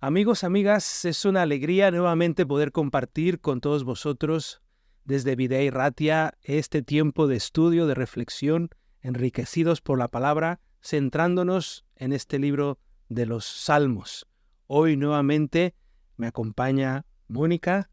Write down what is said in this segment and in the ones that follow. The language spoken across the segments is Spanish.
Amigos, amigas, es una alegría nuevamente poder compartir con todos vosotros desde Videi Ratia este tiempo de estudio, de reflexión, enriquecidos por la palabra, centrándonos en este libro de los Salmos. Hoy nuevamente me acompaña Mónica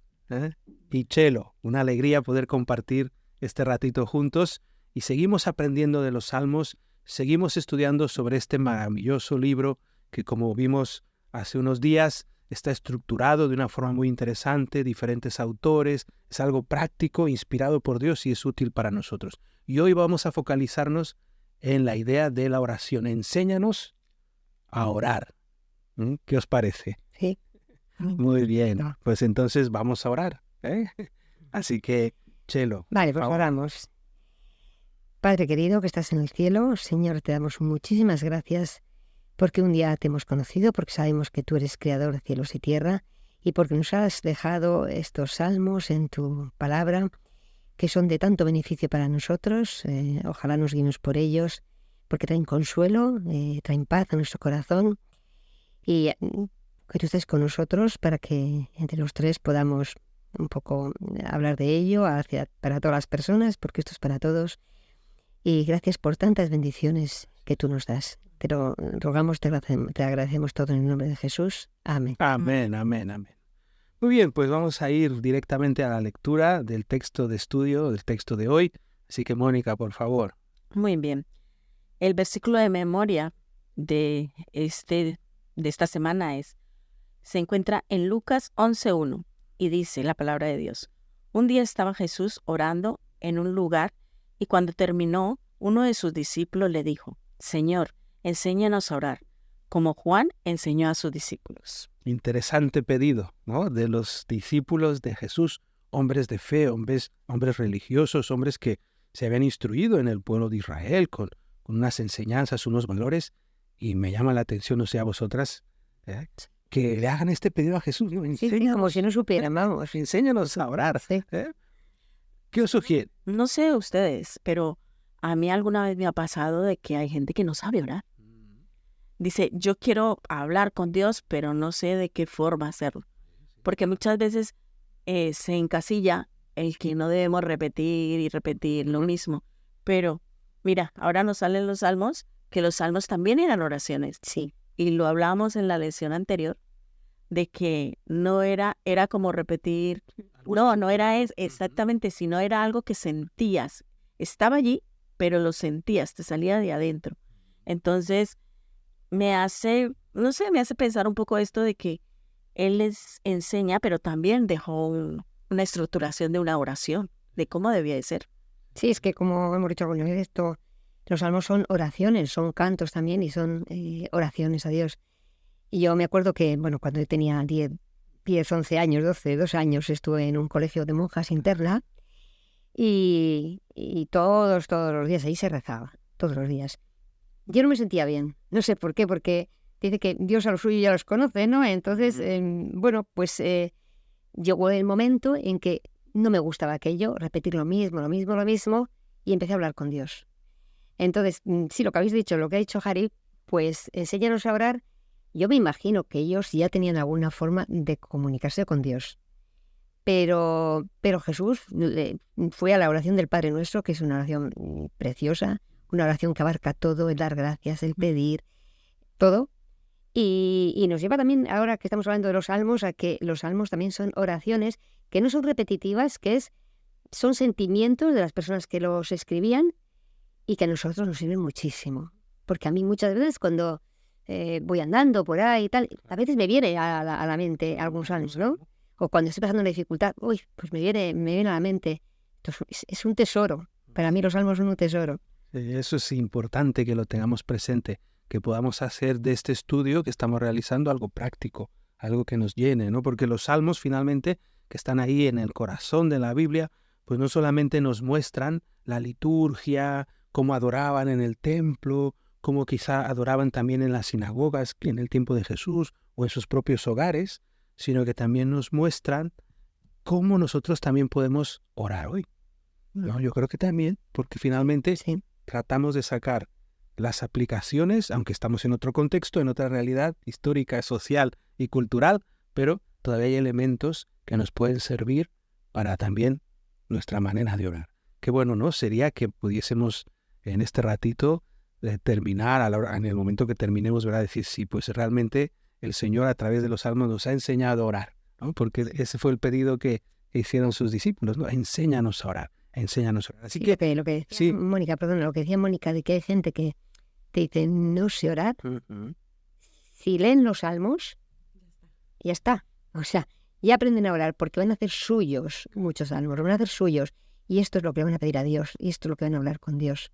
y Chelo. Una alegría poder compartir este ratito juntos y seguimos aprendiendo de los Salmos, seguimos estudiando sobre este maravilloso libro que, como vimos hace unos días, está estructurado de una forma muy interesante, diferentes autores, es algo práctico, inspirado por Dios y es útil para nosotros. Y hoy vamos a focalizarnos en la idea de la oración. Enséñanos a orar. ¿Qué os parece? Sí. Muy bien, pues entonces vamos a orar. Así que, Chelo. Vale, pues oramos. Padre querido que estás en el cielo, Señor, te damos muchísimas gracias porque un día te hemos conocido, porque sabemos que tú eres creador de cielos y tierra y porque nos has dejado estos salmos en tu palabra que son de tanto beneficio para nosotros. Ojalá nos guíes por ellos porque traen consuelo, traen paz a nuestro corazón y que tú estés con nosotros para que entre los tres podamos un poco hablar de ello para todas las personas, porque esto es para todos. Y gracias por tantas bendiciones que tú nos das. Te lo rogamos, te agradecemos todo en el nombre de Jesús. Amén. Amén, amén, amén. Muy bien, pues vamos a ir directamente a la lectura del texto de estudio, del texto de hoy. Así que, Mónica, por favor. Muy bien. El versículo de memoria de esta semana se encuentra en Lucas 11:1 y dice la palabra de Dios. Un día estaba Jesús orando en un lugar y cuando terminó, uno de sus discípulos le dijo: Señor, enséñanos a orar, como Juan enseñó a sus discípulos. Interesante pedido, ¿no? De los discípulos de Jesús, hombres de fe, hombres religiosos, hombres que se habían instruido en el pueblo de Israel con unas enseñanzas, unos valores, y me llama la atención, no sé, a vosotras, que le hagan este pedido a Jesús. ¿No? Sí, como si no supieran, vamos. Enséñanos a orar. Sí. ¿Qué os sugiere? No sé ustedes, pero a mí alguna vez me ha pasado de que hay gente que no sabe orar. Dice, yo quiero hablar con Dios, pero no sé de qué forma hacerlo. Porque muchas veces se encasilla el que no debemos repetir y repetir lo mismo. Pero mira, ahora nos salen los salmos, que los salmos también eran oraciones. Sí. Y lo hablábamos en la lección anterior, de que no era como repetir, no era exactamente, sino era algo que sentías. Estaba allí, pero lo sentías, te salía de adentro. Entonces, me hace pensar un poco esto de que Él les enseña, pero también dejó una estructuración de una oración, de cómo debía de ser. Sí, es que como hemos dicho alguna vez, esto, los salmos son oraciones, son cantos también y son oraciones a Dios. Y yo me acuerdo que, bueno, cuando yo tenía 10, 11 años, 12, 2 años, estuve en un colegio de monjas interna y todos los días ahí se rezaba, todos los días. Yo no me sentía bien, no sé por qué, porque dice que Dios a los suyos ya los conoce, ¿no? Entonces, pues llegó el momento en que no me gustaba aquello, repetir lo mismo, y empecé a hablar con Dios. Entonces, sí, lo que habéis dicho, lo que ha dicho Jari, pues enséñanos a orar. Yo me imagino que ellos ya tenían alguna forma de comunicarse con Dios. Pero Jesús fue a la oración del Padre Nuestro, que es una oración preciosa, una oración que abarca todo, el dar gracias, el pedir, todo. Y nos lleva también, ahora que estamos hablando de los salmos, a que los salmos también son oraciones que no son repetitivas, son sentimientos de las personas que los escribían y que a nosotros nos sirven muchísimo. Porque a mí muchas veces cuando voy andando por ahí y tal, a veces me viene a la mente algunos salmos, ¿no? O cuando estoy pasando una dificultad, pues me viene a la mente. Entonces, es un tesoro. Para mí los salmos son un tesoro. Eso es importante que lo tengamos presente, que podamos hacer de este estudio que estamos realizando algo práctico, algo que nos llene, ¿no? Porque los salmos finalmente, que están ahí en el corazón de la Biblia, pues no solamente nos muestran la liturgia, cómo adoraban en el templo, cómo quizá adoraban también en las sinagogas en el tiempo de Jesús o en sus propios hogares, sino que también nos muestran cómo nosotros también podemos orar hoy. ¿No? Yo creo que también, porque finalmente tratamos de sacar las aplicaciones, aunque estamos en otro contexto, en otra realidad histórica, social y cultural, pero todavía hay elementos que nos pueden servir para también nuestra manera de orar. Qué bueno, ¿no? Sería que pudiésemos en este ratito terminar, en el momento que terminemos, ¿verdad? Decir, sí, pues realmente el Señor a través de los salmos nos ha enseñado a orar, ¿no? Porque ese fue el pedido que hicieron sus discípulos, ¿no? Enséñanos a orar, enséñanos a orar. Así Sí, que lo que decía sí. Mónica, perdón, lo que decía Mónica, de que hay gente que te dice, no sé orar, si leen los salmos, ya está. O sea, ya aprenden a orar porque van a hacer suyos muchos salmos, van a hacer suyos. Y esto es lo que van a pedir a Dios, y esto es lo que van a hablar con Dios.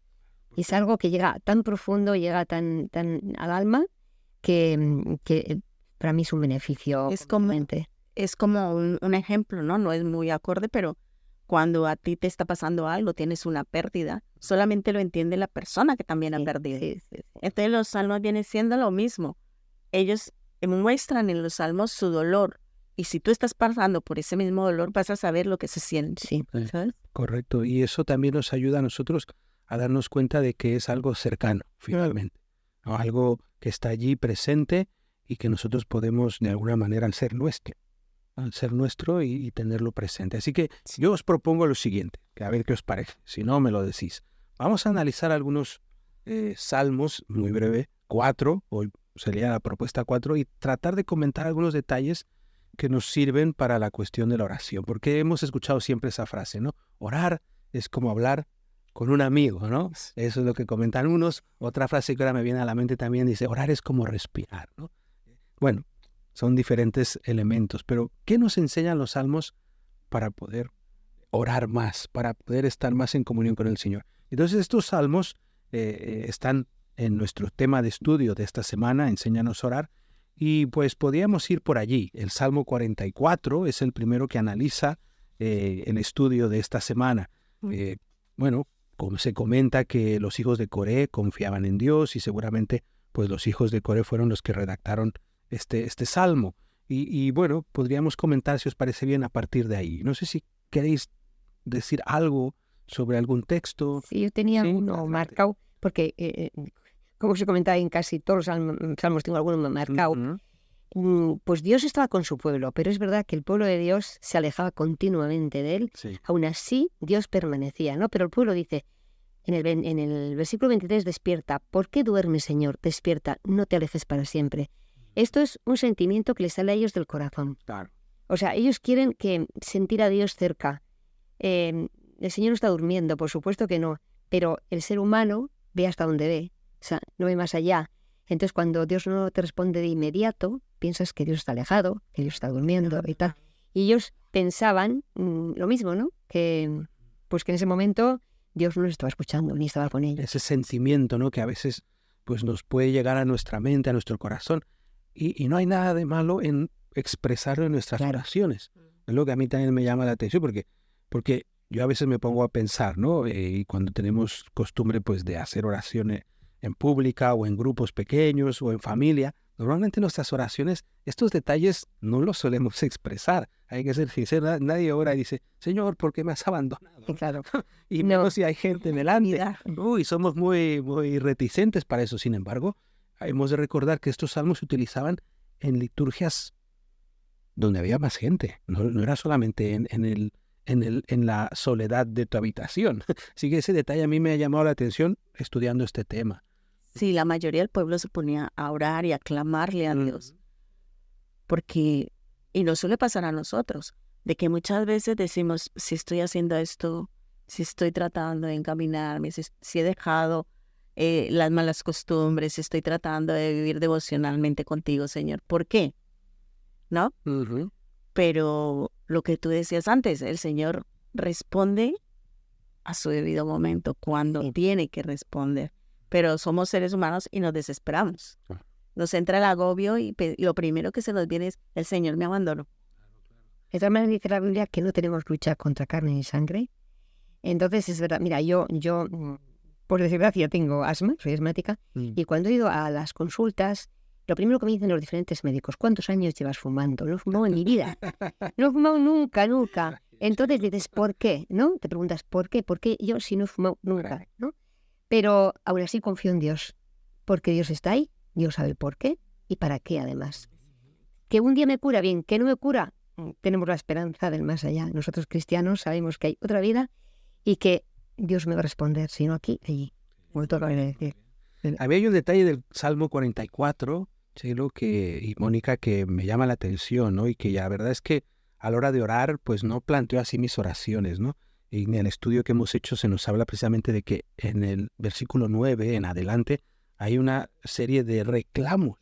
Y es algo que llega tan profundo, llega tan al alma, que para mí es un beneficio. Es como un ejemplo, ¿no? No es muy acorde, pero cuando a ti te está pasando algo, tienes una pérdida, solamente lo entiende la persona que también ha perdido. Sí. Entonces los salmos vienen siendo lo mismo. Ellos muestran en los salmos su dolor. Y si tú estás pasando por ese mismo dolor, vas a saber lo que se siente. Sí. ¿Sabes? Correcto. Y eso también nos ayuda a nosotros a darnos cuenta de que es algo cercano, finalmente, ¿no? Algo que está allí presente y que nosotros podemos, de alguna manera, al ser nuestro y tenerlo presente. Así que yo os propongo lo siguiente, que a ver qué os parece. Si no, me lo decís. Vamos a analizar algunos salmos, muy breve, 4, hoy sería la propuesta 4, y tratar de comentar algunos detalles que nos sirven para la cuestión de la oración, porque hemos escuchado siempre esa frase, ¿no? Orar es como hablar con un amigo, ¿no? Eso es lo que comentan unos. Otra frase que ahora me viene a la mente también dice, orar es como respirar, ¿no? Bueno, son diferentes elementos, pero ¿qué nos enseñan los salmos para poder orar más, para poder estar más en comunión con el Señor? Entonces estos salmos están en nuestro tema de estudio de esta semana, Enséñanos a orar, y pues podríamos ir por allí. El Salmo 44 es el primero que analiza el estudio de esta semana. Bueno, como se comenta que los hijos de Coré confiaban en Dios y seguramente pues los hijos de Coré fueron los que redactaron este salmo. Y bueno, podríamos comentar, si os parece bien, a partir de ahí. No sé si queréis decir algo sobre algún texto. Sí, yo tenía Sí, uno adelante. marcado, porque como se comentaba en casi todos los salmos, tengo alguno marcado. Pues Dios estaba con su pueblo, pero es verdad que el pueblo de Dios se alejaba continuamente de él. Sí. Aún así, Dios permanecía, ¿no? Pero el pueblo dice, en el versículo 23, despierta. ¿Por qué duermes, Señor? Despierta, no te alejes para siempre. Esto es un sentimiento que les sale a ellos del corazón. Claro. O sea, ellos quieren sentir a Dios cerca. El Señor no está durmiendo, por supuesto que no, pero el ser humano ve hasta donde ve, o sea, no ve más allá. Entonces, cuando Dios no te responde de inmediato, piensas que Dios está alejado, que Dios está durmiendo y tal. Y ellos pensaban lo mismo, ¿no? Que en ese momento Dios no los estaba escuchando, ni estaba con ellos. Ese sentimiento, ¿no? Que a veces pues nos puede llegar a nuestra mente, a nuestro corazón. Y no hay nada de malo en expresarlo en nuestras oraciones. Es lo que a mí también me llama la atención, porque yo a veces me pongo a pensar, ¿no? Y cuando tenemos costumbre pues de hacer oraciones en pública o en grupos pequeños o en familia, normalmente nuestras oraciones, estos detalles no los solemos expresar. Hay que ser sincero, nadie ora y dice, Señor, ¿por qué me has abandonado? Claro. Y No. menos si hay gente delante. Uy, somos muy, muy reticentes para eso. Sin embargo, hemos de recordar que estos salmos se utilizaban en liturgias donde había más gente. No era solamente en la soledad de tu habitación. Así que ese detalle a mí me ha llamado la atención estudiando este tema. Sí, la mayoría del pueblo se ponía a orar y a clamarle a Dios. Porque, y nos suele pasar a nosotros, de que muchas veces decimos, si estoy haciendo esto, si estoy tratando de encaminarme, si he dejado las malas costumbres, si estoy tratando de vivir devocionalmente contigo, Señor. ¿Por qué? ¿No? Pero lo que tú decías antes, el Señor responde a su debido momento, cuando tiene que responder. Pero somos seres humanos y nos desesperamos. Nos entra el agobio y lo primero que se nos viene es, el Señor me abandonó. De todas maneras dice la Biblia que no tenemos lucha contra carne ni sangre. Entonces es verdad, mira, yo por desgracia tengo asma, soy asmática, y cuando he ido a las consultas, lo primero que me dicen los diferentes médicos, ¿cuántos años llevas fumando? No he fumado en mi vida. No he fumado nunca. Entonces dices, ¿por qué? ¿No? Te preguntas, ¿por qué? ¿Por qué yo si no he fumado nunca? ¿No? Pero aún así confío en Dios, porque Dios está ahí, Dios sabe el por qué y para qué además. Que un día me cura, bien, que no me cura, tenemos la esperanza del más allá. Nosotros cristianos sabemos que hay otra vida y que Dios me va a responder, si no aquí, allí. Como todo lo que decir. Había un detalle del Salmo 44, Chelo, y Mónica, que me llama la atención, ¿no? Y que la verdad es que a la hora de orar, pues no planteo así mis oraciones, ¿no? Y en el estudio que hemos hecho se nos habla precisamente de que en el versículo 9 en adelante hay una serie de reclamos.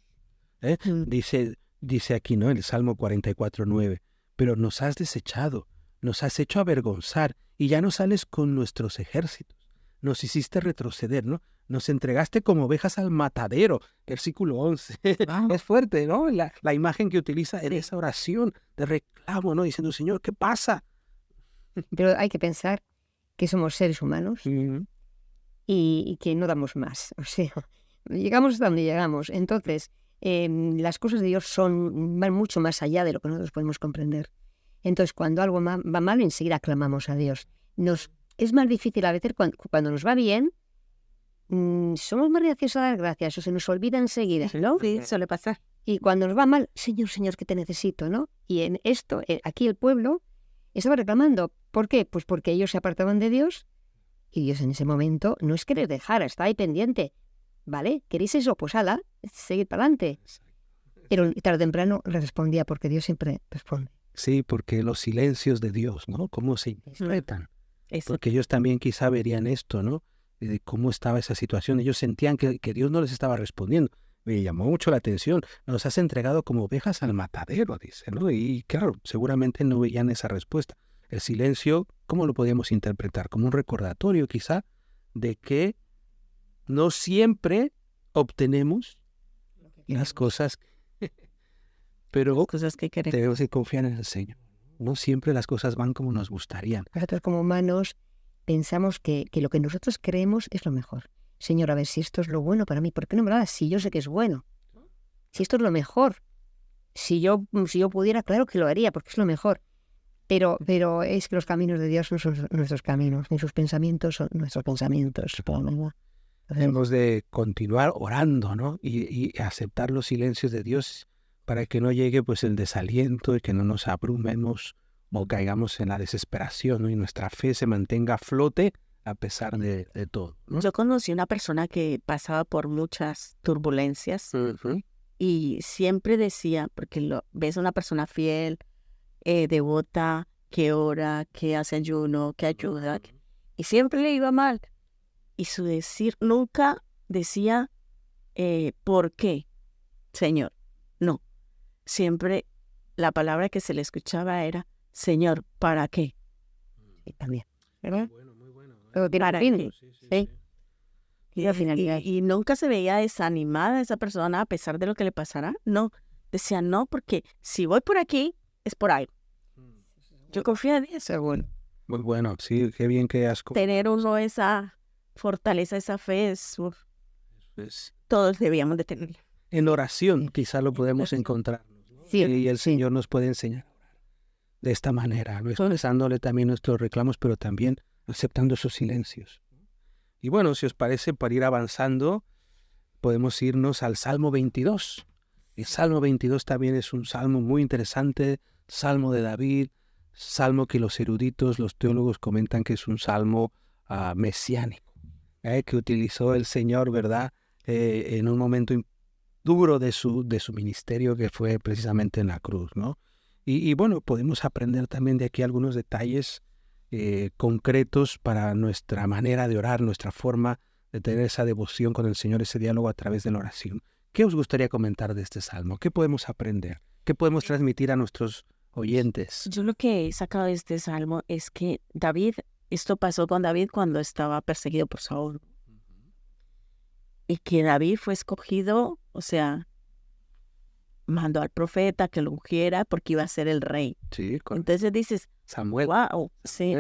Dice aquí, ¿no? El Salmo 44:9, pero nos has desechado, nos has hecho avergonzar y ya no sales con nuestros ejércitos. Nos hiciste retroceder, ¿no? Nos entregaste como ovejas al matadero. Versículo 11. Wow. Es fuerte, ¿no? La imagen que utiliza en esa oración de reclamo, ¿no? Diciendo, Señor, ¿qué pasa? Pero hay que pensar que somos seres humanos y que no damos más. O sea, llegamos hasta donde llegamos. Entonces, las cosas de Dios van mucho más allá de lo que nosotros podemos comprender. Entonces, cuando algo va mal, enseguida clamamos a Dios. Es más difícil a veces cuando nos va bien, somos más reacios a dar gracias, o se nos olvida enseguida, ¿no? Sí, suele pasar. Y cuando nos va mal, Señor, Señor, que te necesito, ¿no? Y en esto, aquí el pueblo estaba reclamando. ¿Por qué? Pues porque ellos se apartaban de Dios y Dios en ese momento no es que les dejara, está ahí pendiente. ¿Vale? ¿Queréis eso? Pues ala, seguir para adelante. Pero tarde o temprano le respondía, porque Dios siempre responde. Sí, porque los silencios de Dios, ¿no? ¿Cómo se interpretan? Eso. Porque ellos también quizá verían esto, ¿no? De cómo estaba esa situación. Ellos sentían que Dios no les estaba respondiendo. Me llamó mucho la atención. Nos has entregado como ovejas al matadero, dice, ¿no? Y claro, seguramente no veían esa respuesta. El silencio, ¿cómo lo podíamos interpretar? Como un recordatorio quizá de que no siempre obtenemos las cosas, pero Las cosas que queremos. debemos de confiar en el Señor. No siempre las cosas van como nos gustarían. Nosotros como humanos pensamos que lo que nosotros creemos es lo mejor. Señor, a ver si esto es lo bueno para mí. ¿Por qué no me lo das si yo sé que es bueno? Si esto es lo mejor. Si yo pudiera, claro que lo haría, porque es lo mejor. Pero es que los caminos de Dios no son nuestros caminos, ni sus pensamientos son nuestros pensamientos. Debemos de continuar orando, ¿no? Y aceptar los silencios de Dios para que no llegue pues el desaliento y que no nos abrumemos o caigamos en la desesperación, ¿no? Y nuestra fe se mantenga a flote a pesar de todo, ¿no? Yo conocí una persona que pasaba por muchas turbulencias y siempre decía, porque ves a una persona fiel, devota, que ora, que hace ayuno, que ayuda, y siempre le iba mal. Y su decir nunca decía, ¿por qué, Señor? No. Siempre la palabra que se le escuchaba era, Señor, ¿para qué? Y también. Muy bueno, muy bueno. Pero tiene ¿Para fin. qué? Sí. Y la finalidad. Y nunca se veía desanimada esa persona a pesar de lo que le pasara. No. Decía, no, porque si voy por aquí, es por algo. Yo confío en Dios. Seguro. Muy bueno, sí, qué bien que has... Tener uno esa fortaleza, esa fe, Pues, todos debíamos de tenerla. en oración quizá lo podemos encontrar. Sí, Y el sí. Señor nos puede enseñar a orar de esta manera, ¿no? Expresándole también nuestros reclamos, pero también aceptando esos silencios. Y bueno, si os parece, para ir avanzando, podemos irnos al Salmo 22. El Salmo 22 también es un salmo muy interesante, Salmo de David, salmo que los eruditos, los teólogos comentan que es un salmo mesiánico, que utilizó el Señor, ¿verdad? En un momento duro de su ministerio, que fue precisamente en la cruz, ¿no? Y bueno, podemos aprender también de aquí algunos detalles concretos para nuestra manera de orar, nuestra forma de tener esa devoción con el Señor, ese diálogo a través de la oración. ¿Qué os gustaría comentar de este salmo? ¿Qué podemos aprender? ¿Qué podemos transmitir a nuestros oyentes? Yo lo que he sacado de este salmo es que esto pasó con David cuando estaba perseguido por Saúl. Y que David fue escogido, o sea, mandó al profeta que lo ungiera porque iba a ser el rey. Sí, con Entonces dices, Samuel. wow, sí,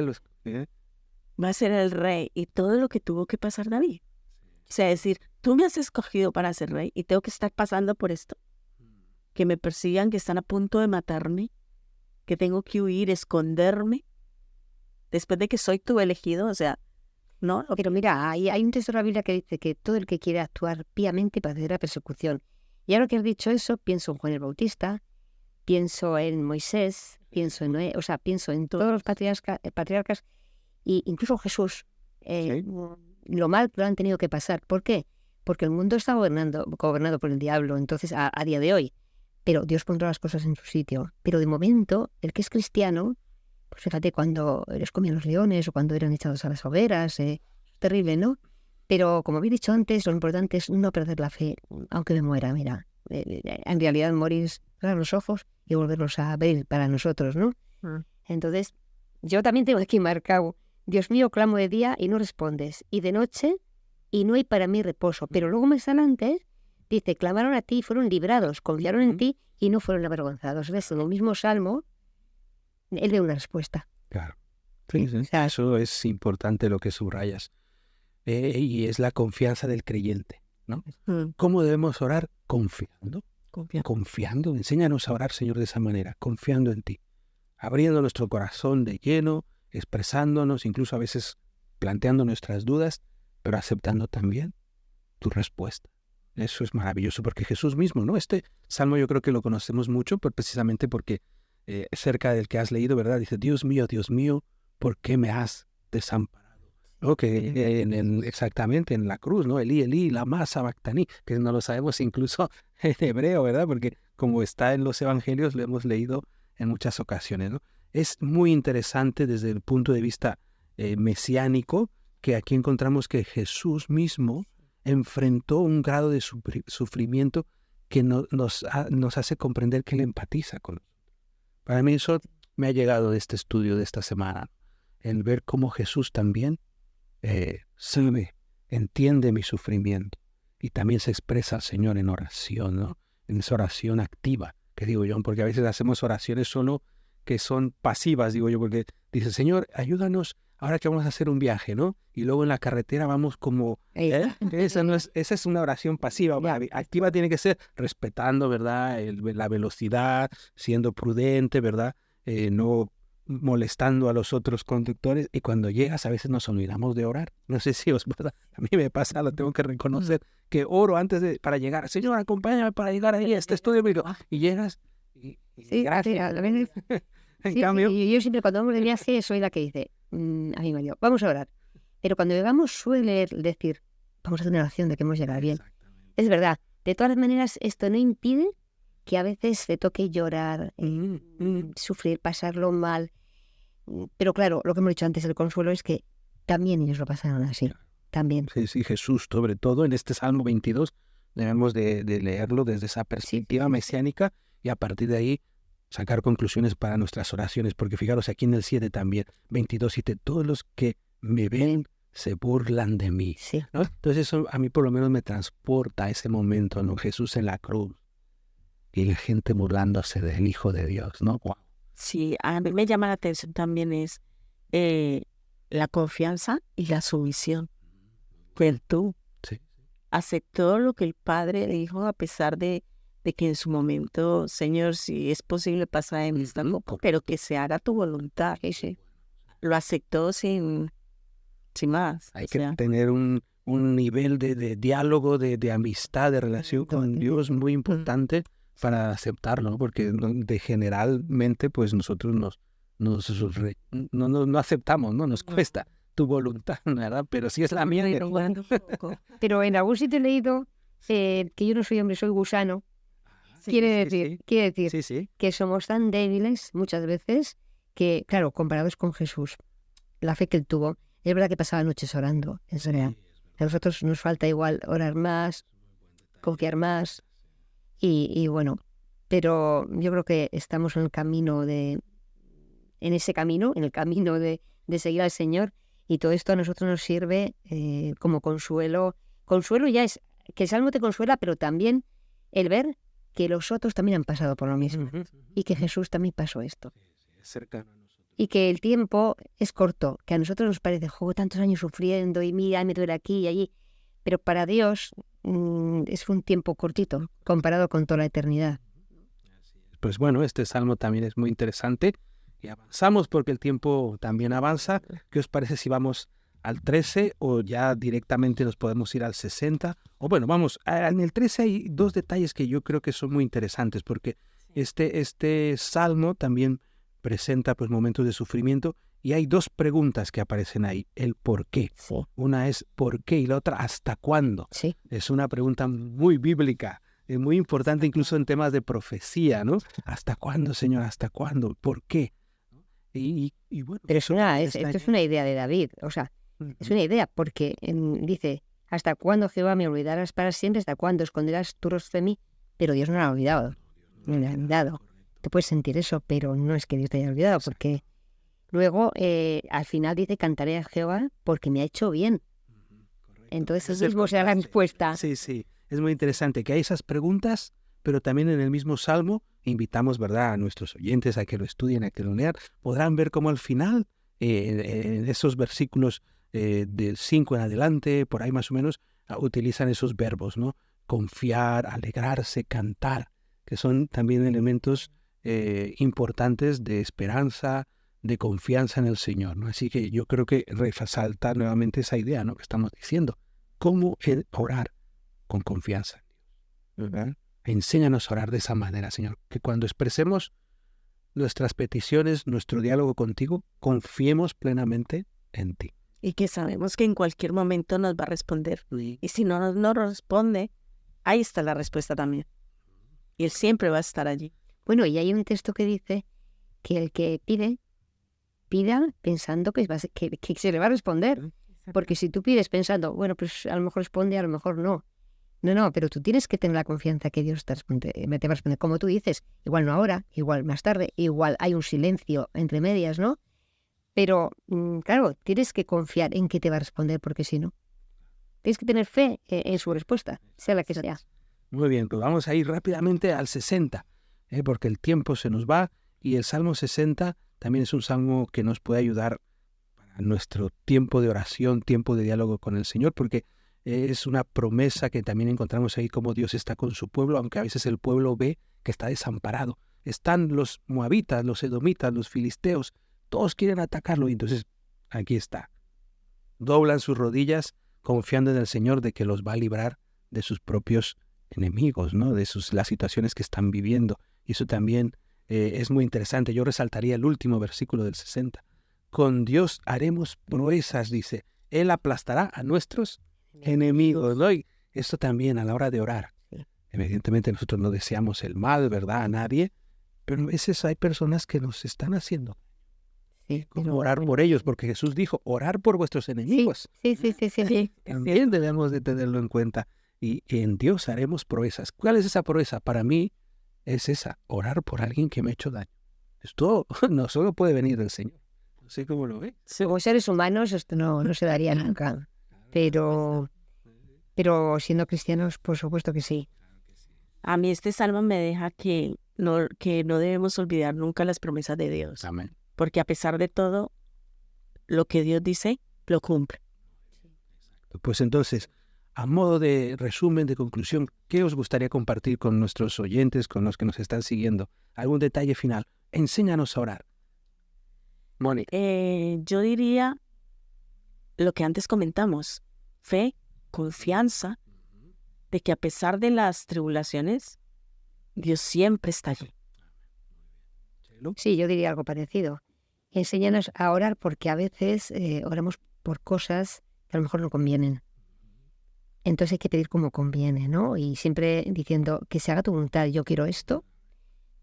va a ser el rey. Y todo lo que tuvo que pasar David. O sea, decir, tú me has escogido para ser rey y tengo que estar pasando por esto. Que me persigan, que están a punto de matarme, que tengo que huir, esconderme, después de que soy tu elegido. O sea, ¿no? Pero mira, hay un texto de la Biblia que dice que todo el que quiere actuar piamente padecerá persecución. Y ahora que has dicho eso, pienso en Juan el Bautista, pienso en Moisés, pienso en Noé, o sea, pienso en todos los patriarcas e incluso Jesús, lo mal que lo han tenido que pasar. ¿Por qué? Porque el mundo está gobernado por el diablo, entonces a día de hoy. Pero Dios pondrá las cosas en su sitio. Pero de momento, el que es cristiano, pues fíjate, cuando les comían los leones o cuando eran echados a las hogueras, es terrible, ¿no? Pero como había dicho antes, lo importante es no perder la fe, aunque me muera, mira. En realidad morir es cerrar los ojos y volverlos a abrir para nosotros, ¿no? Entonces, yo también tengo aquí marcado, Dios mío, clamo de día y no respondes, y de noche y no hay para mí reposo. Pero luego más adelante dice, clamaron a ti y fueron librados, confiaron en ti y no fueron avergonzados. ¿Ves? En el mismo salmo, él da una respuesta. Claro. Sí, sí. Eso es importante lo que subrayas. Y es la confianza del creyente, ¿no? ¿Cómo debemos orar? Confiando. Confiando. Enséñanos a orar, Señor, de esa manera, confiando en ti. Abriendo nuestro corazón de lleno, expresándonos, incluso a veces planteando nuestras dudas, pero aceptando también tu respuesta. Eso es maravilloso, porque Jesús mismo, ¿no? Este salmo yo creo que lo conocemos mucho, precisamente porque cerca del que has leído, ¿verdad? Dice, Dios mío, ¿por qué me has desamparado? ¿No? Que exactamente en la cruz, ¿no? Elí, Elí, lama sabactani, que no lo sabemos incluso en hebreo, ¿verdad? Porque como está en los evangelios, lo hemos leído en muchas ocasiones, ¿no? Es muy interesante desde el punto de vista mesiánico, que aquí encontramos que Jesús mismo enfrentó un grado de sufrimiento que nos hace comprender que Él empatiza con nosotros. Para mí eso me ha llegado de este estudio de esta semana, el ver cómo Jesús también sabe, entiende mi sufrimiento y también se expresa al Señor en oración, ¿no? En esa oración activa, que digo yo, porque a veces hacemos oraciones solo que son pasivas, digo yo, porque dice, Señor, ayúdanos ahora que vamos a hacer un viaje, ¿no? Y luego en la carretera vamos como... Esa es una oración pasiva. Activa tiene que ser respetando, ¿verdad? La velocidad, siendo prudente, ¿verdad? No molestando a los otros conductores. Y cuando llegas a veces nos olvidamos de orar. No sé si os pasa, a mí me pasa, lo tengo que reconocer, que oro para llegar. Señor, acompáñame para llegar ahí a este estudio. Y llegas y gracias. En cambio... yo siempre cuando vamos de viaje soy la que dice, a mi marido, vamos a orar. Pero cuando llegamos suele decir, vamos a hacer una oración de que hemos llegado bien. Es verdad. De todas maneras, esto no impide que a veces te toque llorar, sufrir, pasarlo mal. Pero claro, lo que hemos dicho antes, el consuelo es que también ellos lo pasaron así. También. Sí, Jesús, sobre todo en este Salmo 22, debemos de leerlo desde esa perspectiva mesiánica y a partir de ahí sacar conclusiones para nuestras oraciones, porque fijaros aquí en el 7 también, 22, dice, todos los que me ven se burlan de mí. Sí. ¿No? Entonces eso a mí por lo menos me transporta a ese momento, ¿no? Jesús en la cruz y la gente burlándose del Hijo de Dios, ¿no? Wow. Sí, a mí me llama la atención también es la confianza y la sumisión. Pues tú aceptó lo que el Padre le dijo a pesar de que en su momento, Señor, si es posible pasar en esta copa, pero que se haga tu voluntad. Sí. Lo aceptó sin más. Hay que tener un nivel de diálogo, de amistad, de relación con Dios muy importante para aceptarlo, ¿no? Porque generalmente pues nosotros no aceptamos, ¿no? Nos cuesta tu voluntad, ¿verdad? Pero sí es la mía. Pero en algún sitio he leído que yo no soy hombre, soy gusano. Quiere decir que somos tan débiles muchas veces que, claro, comparados con Jesús, la fe que él tuvo, es verdad que pasaba noches orando, es verdad. A nosotros nos falta igual orar más, confiar más y bueno, pero yo creo que estamos en el camino en el camino de seguir al Señor y todo esto a nosotros nos sirve como consuelo. Consuelo ya es que el Salmo te consuela, pero también el ver que los otros también han pasado por lo mismo y que Jesús también pasó esto. Y que el tiempo es corto, que a nosotros nos parece, tantos años sufriendo y mira, me duele aquí y allí, pero para Dios es un tiempo cortito comparado con toda la eternidad. Pues bueno, este salmo también es muy interesante y avanzamos porque el tiempo también avanza. ¿Qué os parece si vamos al 13 o ya directamente nos podemos ir al 60. O bueno, vamos, en el 13 hay dos detalles que yo creo que son muy interesantes porque este salmo también presenta pues momentos de sufrimiento y hay dos preguntas que aparecen ahí, el por qué. Sí, Una es ¿por qué? Y la otra ¿hasta cuándo? sí. Es una pregunta muy bíblica, muy importante incluso en temas de profecía, ¿no? ¿Hasta cuándo, Señor? ¿Hasta cuándo? ¿Por qué? Y bueno, Pero esto es una idea de David, o sea, es una idea porque dice, ¿hasta cuándo, Jehová, me olvidarás para siempre? ¿Hasta cuándo esconderás tu rostro de mí? Pero Dios no lo ha olvidado, no lo ha olvidado. Te puedes sentir eso, pero no es que Dios te haya olvidado, porque luego al final dice, cantaré a Jehová porque me ha hecho bien. Entonces Ese él mismo será la contraste. respuesta. Sí, sí, es muy interesante que hay esas preguntas, pero también en el mismo salmo invitamos, ¿verdad?, a nuestros oyentes a que lo estudien, a que lo lean. Podrán ver cómo al final, en esos versículos del 5 en adelante, por ahí más o menos, utilizan esos verbos, ¿no? Confiar, alegrarse, cantar, que son también elementos importantes de esperanza, de confianza en el Señor, ¿no? Así que yo creo que resaltar nuevamente esa idea, ¿no?, que estamos diciendo. ¿Cómo orar con confianza? ¿Verdad? Enséñanos a orar de esa manera, Señor, que cuando expresemos nuestras peticiones, nuestro diálogo contigo, confiemos plenamente en ti. Y que sabemos que en cualquier momento nos va a responder. Sí. Y si no nos responde, ahí está la respuesta también. Y Él siempre va a estar allí. Bueno, y hay un texto que dice que el que pida pensando que se le va a responder. Porque si tú pides pensando, bueno, pues a lo mejor responde, a lo mejor no. No, pero tú tienes que tener la confianza que Dios te va a responder. Como tú dices, igual no ahora, igual más tarde, igual hay un silencio entre medias, ¿no? Pero, claro, tienes que confiar en que te va a responder, porque si no, tienes que tener fe en su respuesta, sea la que sea. Muy bien, pues vamos a ir rápidamente al 60, porque el tiempo se nos va y el Salmo 60 también es un salmo que nos puede ayudar para nuestro tiempo de oración, tiempo de diálogo con el Señor, porque es una promesa que también encontramos ahí como Dios está con su pueblo, aunque a veces el pueblo ve que está desamparado. Están los moabitas, los edomitas, los filisteos, todos quieren atacarlo y entonces aquí está. Doblan sus rodillas confiando en el Señor de que los va a librar de sus propios enemigos, ¿no? De las situaciones que están viviendo. Y eso también es muy interesante. Yo resaltaría el último versículo del 60. Con Dios haremos proezas, dice. Él aplastará a nuestros enemigos, ¿no? Y esto también a la hora de orar. Evidentemente nosotros no deseamos el mal, ¿verdad?, a nadie, pero a veces hay personas que nos están haciendo. Sí, Como orar por ellos, porque Jesús dijo, orar por vuestros enemigos. Sí. También debemos de tenerlo en cuenta. Y en Dios haremos proezas. ¿Cuál es esa proeza? Para mí es esa, orar por alguien que me ha hecho daño. Esto no solo puede venir del Señor. No sé cómo lo ve. Como seres humanos esto no se daría nunca, pero siendo cristianos, por supuesto que sí. A mí este salmo me deja que no debemos olvidar nunca las promesas de Dios. Amén. Porque a pesar de todo, lo que Dios dice, lo cumple. Pues entonces, a modo de resumen, de conclusión, ¿qué os gustaría compartir con nuestros oyentes, con los que nos están siguiendo? ¿Algún detalle final? Enséñanos a orar. Mónica. Yo diría lo que antes comentamos, fe, confianza, de que a pesar de las tribulaciones, Dios siempre está allí. Sí, yo diría algo parecido. Enséñanos a orar porque a veces oramos por cosas que a lo mejor no convienen. Entonces hay que pedir como conviene, ¿no? Y siempre diciendo que se haga tu voluntad, yo quiero esto,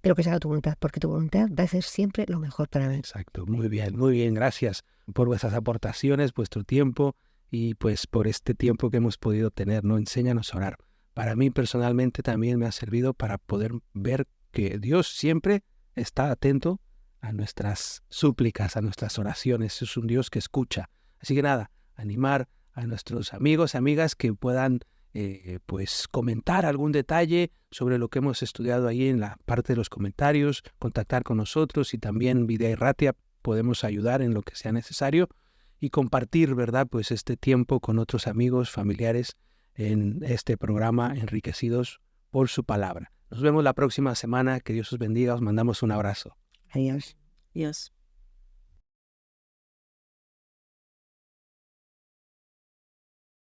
pero que se haga tu voluntad, porque tu voluntad va a ser siempre lo mejor para mí. Exacto, muy bien, gracias por vuestras aportaciones, vuestro tiempo y pues por este tiempo que hemos podido tener, ¿no? Enséñanos a orar. Para mí personalmente también me ha servido para poder ver que Dios siempre está atento a nuestras súplicas, a nuestras oraciones. Es un Dios que escucha. Así que nada, animar a nuestros amigos, amigas que puedan pues comentar algún detalle sobre lo que hemos estudiado ahí en la parte de los comentarios, contactar con nosotros y también Videa y Ratia podemos ayudar en lo que sea necesario y compartir, ¿verdad?, pues este tiempo con otros amigos, familiares en este programa Enriquecidos por su palabra. Nos vemos la próxima semana. Que Dios os bendiga. Os mandamos un abrazo. Adiós. Dios.